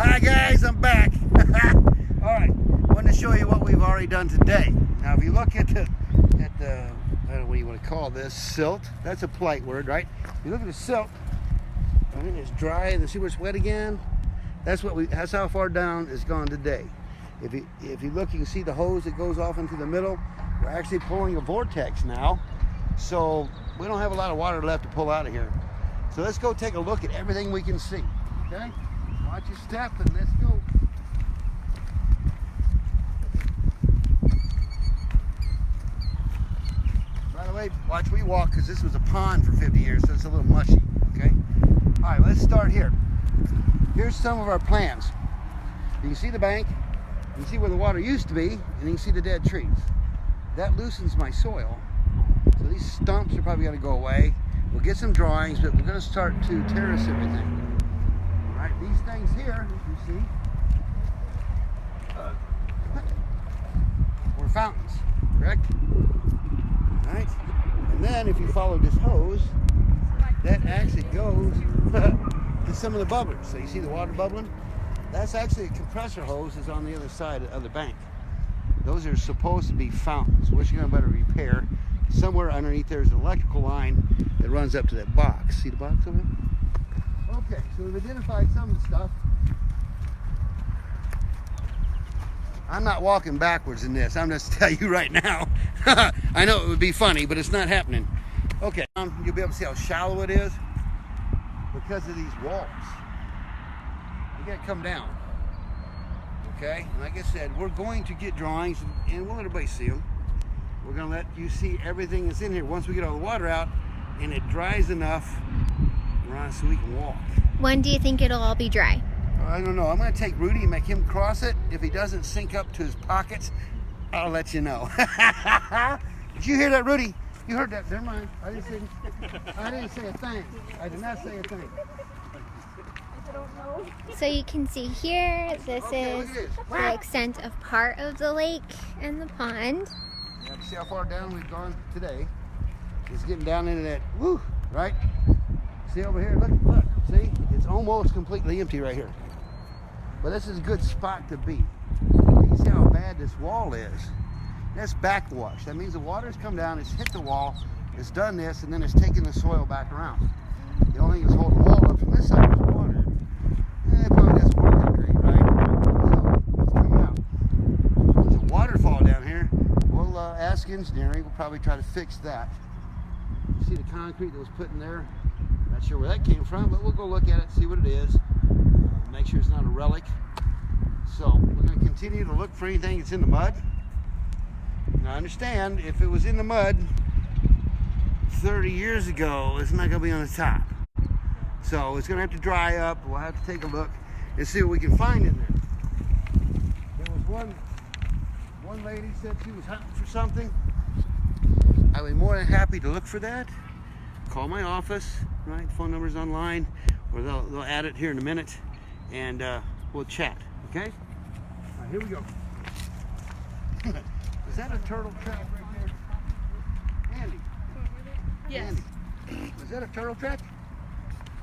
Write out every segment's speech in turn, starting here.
Hi guys, I'm back. Alright, I want to show you what we've already done today. Now if you look at the I don't know what you want to call this, silt. That's a polite word, right? If you look at the silt, I think it's dry and see where it's wet again. That's how far down it's gone today. If you look, you can see the hose that goes off into the middle. We're actually pulling a vortex now. So we don't have a lot of water left to pull out of here. So let's go take a look at everything we can see. Okay? Watch your step and let's go. By the way, watch we walk because this was a pond for 50 years, so it's a little mushy. Okay? All right, let's start here. Here's some of our plants. You can see the bank, you can see where the water used to be, and you can see the dead trees. That loosens my soil. So these stumps are probably going to go away. We'll get some drawings, but we're going to start to terrace everything. All right, these things here, as you see, were fountains, correct? All right, and then if you follow this hose, that actually goes to some of the bubblers. So you see the water bubbling? That's actually a compressor hose that's on the other side of the bank. Those are supposed to be fountains, which you're going to better repair. Somewhere underneath there's an electrical line that runs up to that box. See the box over there? Okay, so we've identified some of the stuff. I'm not walking backwards in this. I'm just telling you right now. I know it would be funny, but it's not happening. Okay, you'll be able to see how shallow it is because of these walls. You gotta come down. Okay, and like I said, we're going to get drawings and we'll let everybody see them. We're gonna let you see everything that's in here once we get all the water out and it dries enough, Ron, so we can walk. When do you think it'll all be dry? I don't know. I'm gonna take Rudy and make him cross it. If he doesn't sink up to his pockets, I'll let you know. Did you hear that, Rudy? You heard that? Never mind. I didn't say a thing. I did not say a thing. So you can see here, this is the extent of part of the lake and the pond. Yeah, see how far down we've gone today. It's getting down into that, woo, right? See over here, look, see? It's almost completely empty right here. But this is a good spot to be. You can see how bad this wall is. That's backwash. That means the water's come down, it's hit the wall, it's done this, and then it's taken the soil back around. The only thing that's holding the wall up from this side is water. It probably doesn't work that great, right? So, it's coming out. There's a waterfall down here. We'll ask engineering. We'll probably try to fix that. You see the concrete that was put in there? Not sure where that came from, but we'll go look at it, see what it is. Make sure it's not a relic. So, we're going to continue to look for anything that's in the mud. Now, understand, if it was in the mud 30 years ago, it's not going to be on the top. So it's going to have to dry up. We'll have to take a look and see what we can find in there. There was one lady said she was hunting for something. I'd be more than happy to look for that. Call my office, right? Phone number's online, or they'll add it here in a minute, and we'll chat, okay? All right, here we go. Is that a turtle trap right there? Andy? Yes. Andy, is that a turtle trap?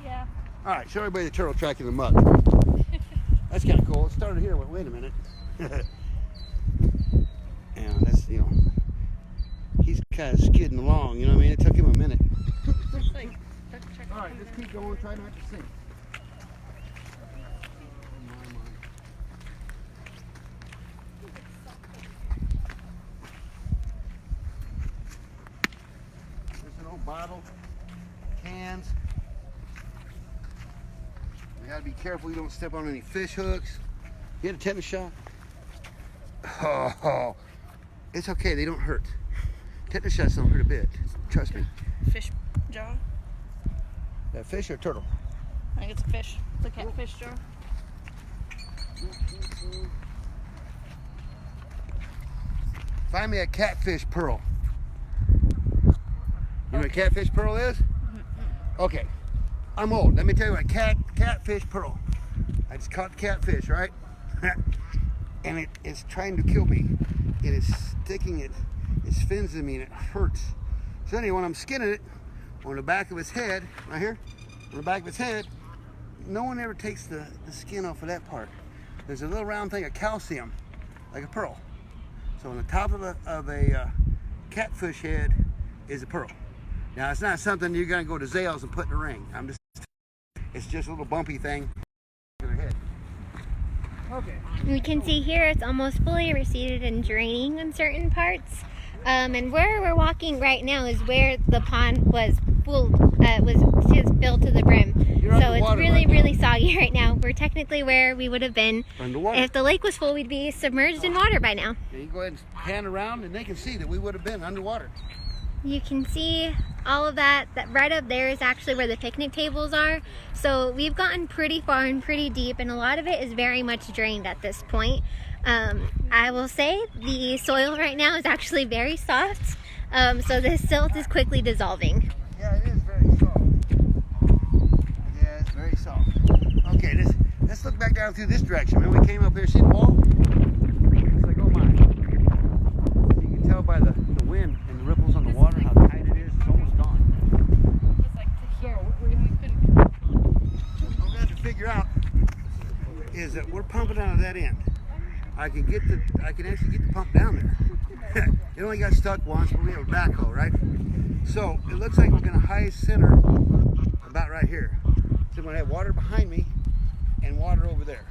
Yeah. All right, show everybody the turtle track in the mud. That's kind of cool. It started here. Wait a minute. And that's, you know, he's kind of skidding along. You know what I mean? It took him a minute. All right, let's keep going. Try not to sink. There's an old bottle, cans. We gotta be careful you don't step on any fish hooks. You had a tetanus shot? Oh, it's okay, they don't hurt. Tetanus shots don't hurt a bit, trust me. Fish jar? That fish or turtle? I think it's a fish. It's a catfish jar. Find me a catfish pearl. You know what a catfish pearl is? Okay, I'm old. Let me tell you what, catfish pearl. I just caught the catfish, right? And it's trying to kill me. It is sticking its fins in me and it hurts. So anyway, when I'm skinning it on the back of its head, right here, on the back of its head, no one ever takes the skin off of that part. There's a little round thing of calcium, like a pearl. So on the top of a catfish head is a pearl. Now it's not something you're gonna go to Zales and put in a ring. It's just a little bumpy thing in their head. Okay. We can see here it's almost fully receded and draining in certain parts. And where we're walking right now is where the pond was full, was filled to the brim. So it's really, really soggy right now. We're technically where we would have been underwater. If the lake was full. We'd be submerged in water by now. Yeah, you go ahead and pan around, and they can see that we would have been underwater. You can see all of that. That right up there is actually where the picnic tables are. So we've gotten pretty far and pretty deep, and a lot of it is very much drained at this point. I will say the soil right now is actually very soft, so the silt is quickly dissolving. Yeah, it is very soft. Yeah, it's very soft. Okay, let's look back down through this direction. When we came up here, see the wall? It's like, oh my. You can tell by the wind and the ripples on the water how tight it is. It's almost gone. It's like to here. What we have to figure out is that we're pumping out of that end. I can actually get the pump down there. It only got stuck once, but we have a backhoe, right? So it looks like we're gonna high center about right here. So I'm gonna have water behind me and water over there.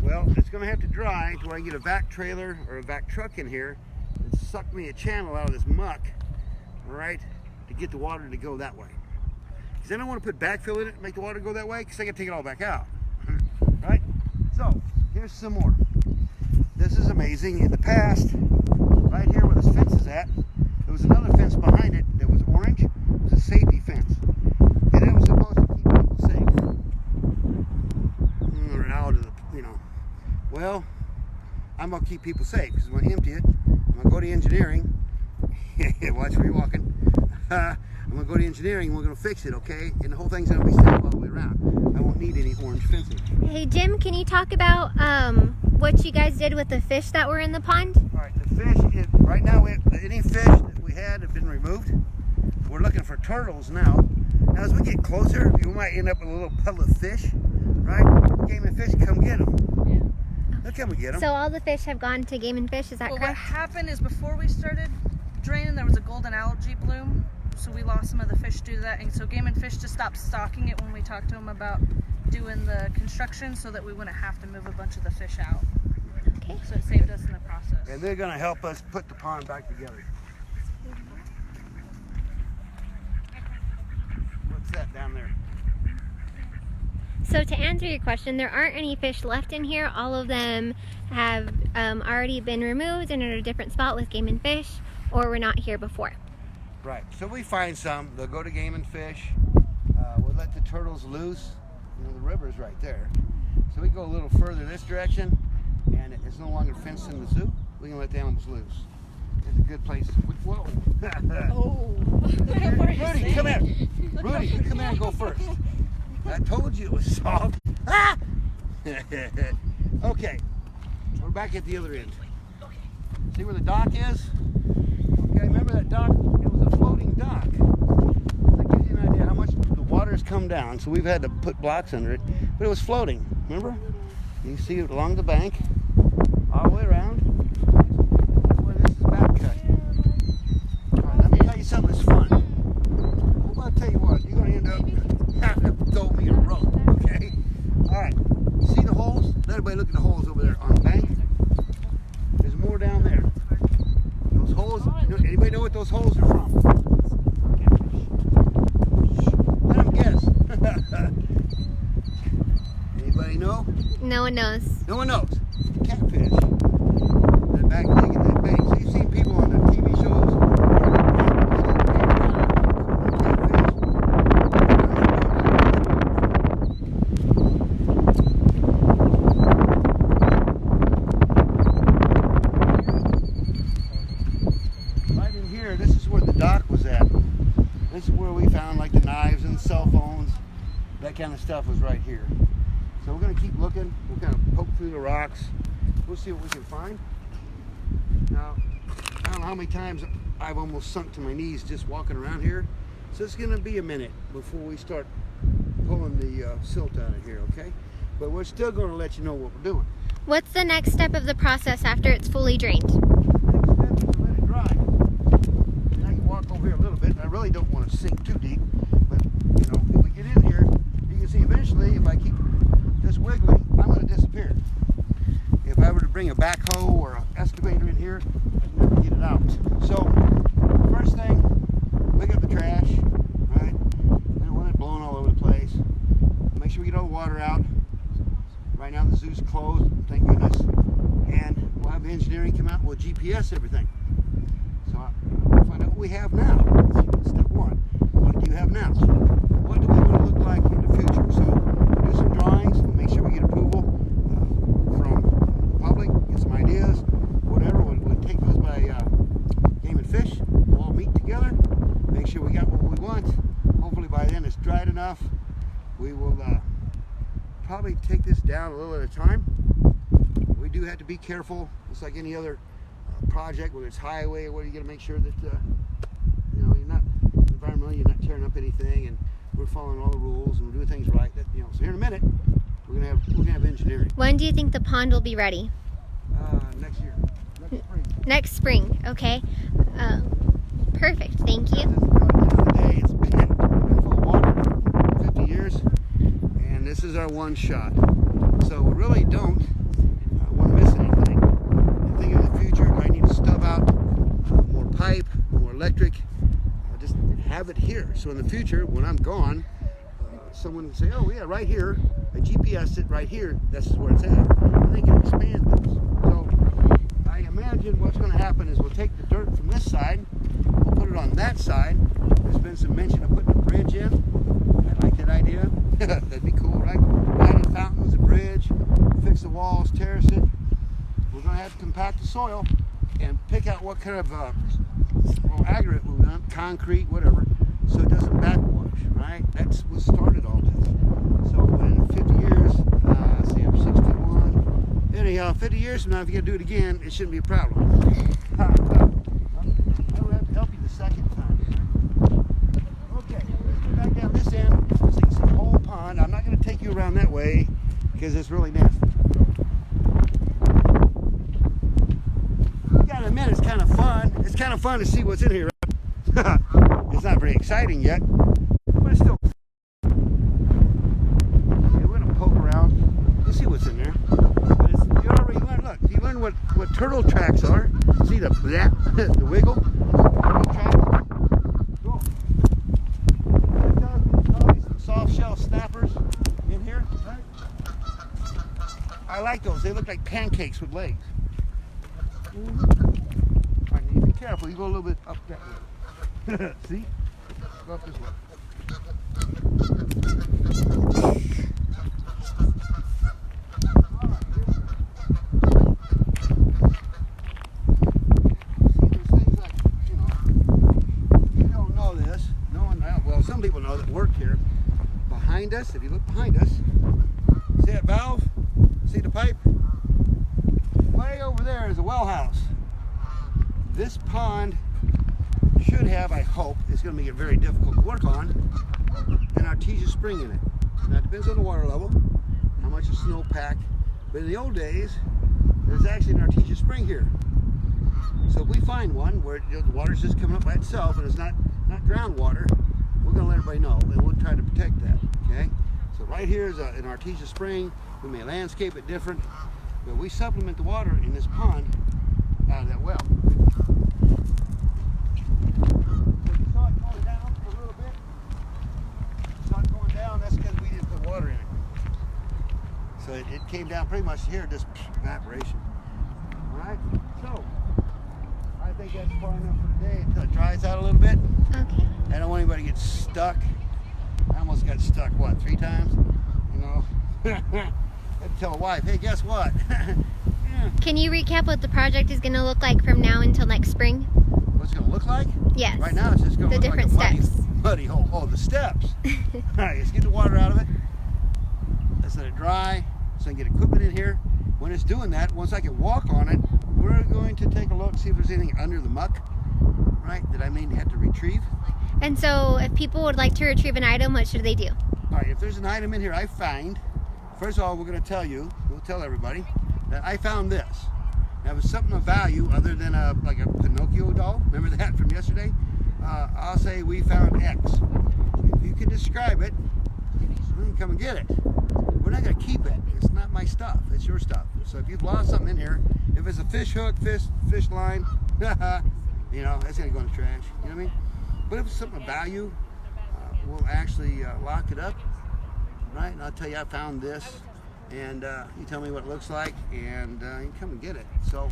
Well, it's gonna have to dry to where I can get a vac trailer or a vac truck in here and suck me a channel out of this muck, right, to get the water to go that way. Because I don't want to put backfill in it and make the water go that way, because I gotta take it all back out, right? So here's some more. This is amazing. In the past, right here where this fence is at, there was another fence behind it that was orange. It was a safety fence. And it was supposed to keep people safe. Or out of the, Well, I'm going to keep people safe because when I empty it, I'm going to go to engineering. Watch where you're walking. I'm going to go to engineering and we're going to fix it, okay? And the whole thing's going to be safe all the way around. I won't need any orange fencing. Hey Jim, can you talk about what you guys did with the fish that were in the pond? All right, the fish, right now, any fish that we had have been removed. We're looking for turtles now. Now, as we get closer, we might end up with a little puddle of fish, right? Game and Fish, come get them. Yeah. They'll come and get them. So all the fish have gone to Game and Fish, is that Well, correct? what happened is before we started draining, there was a golden algae bloom. So we lost some of the fish due to that. And so Game and Fish just stopped stocking it when we talked to them about doing the construction so that we wouldn't have to move a bunch of the fish out. Okay. So it saved us in the process. And they're going to help us put the pond back together. What's that down there? So to answer your question, there aren't any fish left in here. All of them have already been removed and are at a different spot with Game and Fish, or were not here before. Right, so we find some, they'll go to Game and Fish. We'll let the turtles loose. The river's right there. So we go a little further this direction, and it's no longer fenced in the zoo. We can let the animals loose. It's a good place. Whoa. Oh. Rudy, come here. Rudy, you come here and go first. I told you it was soft. Ah! Okay, we're back at the other end. See where the dock is? Okay, remember that dock? It was a floating dock. That gives you an idea how much the water's come down. So we've had to put blocks under it, but it was floating. Remember? You see it along the bank, all the way around. Where this is back cut. All right, let me tell you something that's fun. Well, I'll tell you what, you're going to end up having to throw me a rope, okay? All right, see the holes? Let everybody look at the holes over there on the bank. There's more down there. Those holes, anybody know what those holes are from? Let them guess. Anybody know? No one knows. No one knows. Catfish. They're back digging that bank. So you've seen people on the TV shows. Right in here, this is where the dock was at. This is where we found like the knives and cell phones. That kind of stuff was right here. So we're going to keep looking. We'll kind of poke through the rocks. We'll see what we can find. Now, I don't know how many times I've almost sunk to my knees just walking around here. So it's going to be a minute before we start pulling the silt out of here, okay? But we're still going to let you know what we're doing. What's the next step of the process after it's fully drained? Next step is to let it dry. And I can walk over here a little bit. I really don't want to sink too deep, but you know, if we get in here, you can see eventually if I keep just wiggling, I'm going to disappear. If I were to bring a backhoe or an excavator in here, I'd never get it out. So, first thing, pick up the trash, right? I don't want it blowing all over the place. Make sure we get all the water out. Right now the zoo's closed, thank goodness. And we'll have engineering come out and we'll GPS everything. So we'll find out what we have now. Step one, what do you have now? What do we want to look like in the future? So we'll do some drawings, we'll make sure we get approval from the public, get some ideas, whatever. We'll take those by Game and Fish. We'll all meet together, make sure we got what we want. Hopefully by then it's dried enough. We will probably take this down a little at a time. We do have to be careful. It's like any other project, whether it's highway or whatever. You got to make sure that you know, you're not environmentally, you're not tearing up anything, and we're following all the rules and we're doing things right. That, you know, so here in a minute, we're gonna have engineering. When do you think the pond will be ready? Next year, next spring. Next spring, okay. Perfect, thank you. At the end of the day, it's been full of water for 50 years. And this is our one shot. So we really don't want to miss anything. And think of the future, do I need to stub out more pipe, more electric? Just have it here. So in the future, when I'm gone, someone can say, oh yeah, right here, I GPS it right here, this is where it's at. And they can expand this. So I imagine what's going to happen is we'll take the dirt from this side, we'll put it on that side. There's been some mention of putting a bridge in. I like that idea. That'd be cool, right? Adding fountains, a bridge, fix the walls, terrace it. We're going to have to compact the soil and pick out what kind of aggregate we want, concrete, whatever, so it doesn't backwash, right? That's what started all this. So in 50 years, see, I'm 61. Anyhow, 50 years from now, if you got to do it again, it shouldn't be a problem. I don't have to help you the second time. Okay, let's go back down this end. So you can see the whole pond. I'm not going to take you around that way because it's really nasty. You gotta admit, it's kind of fun. It's kind of fun to see what's in here. It's not very exciting yet, but it's still fun. Okay, we're going to poke around. You'll see what's in there. But it's, you already learned, look, you learned what turtle tracks are. See the the wiggle? Turtle tracks. Cool. Some soft shell snappers in here. Right? I like those. They look like pancakes with legs. All right, you be careful. You go a little bit up that way. See? Go up this way. All right, here we go. See, there's things like, you know, you don't know this. No one, well, some people know that work here. Behind us, if you look behind us, see that valve? See the pipe? Way over there is a well house. This pond should have, I hope, it's going to make it very difficult to work on, an artesian spring in it. Now it depends on the water level, how much is snow packed, but in the old days, there's actually an artesian spring here. So if we find one where, you know, the water's just coming up by itself and it's not groundwater, we're going to let everybody know and we'll try to protect that, okay? So right here is an artesian spring. We may landscape it different, but we supplement the water in this pond out of that well. So you saw it going down a little bit? You saw it going down, that's because we didn't put water in it. So it came down pretty much here, just evaporation. Alright, so I think that's far enough for today until it dries out a little bit. Okay. I don't want anybody to get stuck. I almost got stuck, what, 3 times? You know? I had to tell a wife, hey, guess what? Yeah. Can you recap what the project is going to look like from now until next spring? What's it going to look like? Yes. Right now it's just going to The look like a different steps. muddy hole. Oh, the steps. All right, let's get the water out of it. Let's let it dry so I can get equipment in here. When it's doing that, once I can walk on it, we're going to take a look, see if there's anything under the muck, right, that I may have to retrieve. And so if people would like to retrieve an item, what should they do? All right, if there's an item in here I find, first of all, we'll tell everybody that I found this. Now, if it's something of value other than like a Pinocchio doll, remember that from yesterday? I'll say we found X. If you can describe it, we can come and get it. We're not going to keep it. It's not my stuff. It's your stuff. So if you've lost something in here, if it's a fish hook, fish line, you know, that's going to go in the trash. You know what I mean? But if it's something of value, we'll actually lock it up, right? And I'll tell you I found this, and you tell me what it looks like, and you can come and get it. So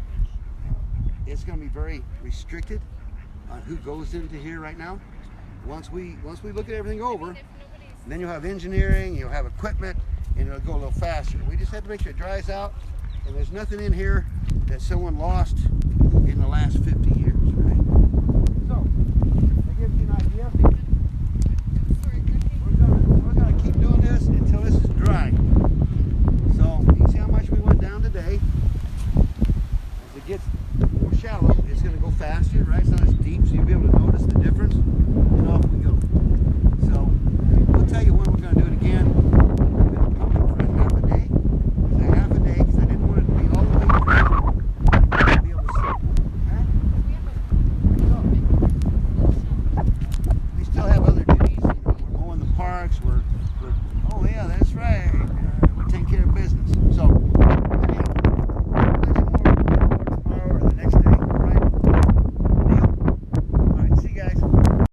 it's going to be very restricted on who goes into here right now. Once we look at everything over, then you'll have engineering, you'll have equipment, and it'll go a little faster. We just have to make sure it dries out, and there's nothing in here that someone lost in the last 50 years, right? So, that gives you an idea. We're gonna keep doing this until this is dry. So, you can see how much we went down today. As it gets more shallow, it's gonna go faster, right? It's not as deep, so you'll be able to notice the difference.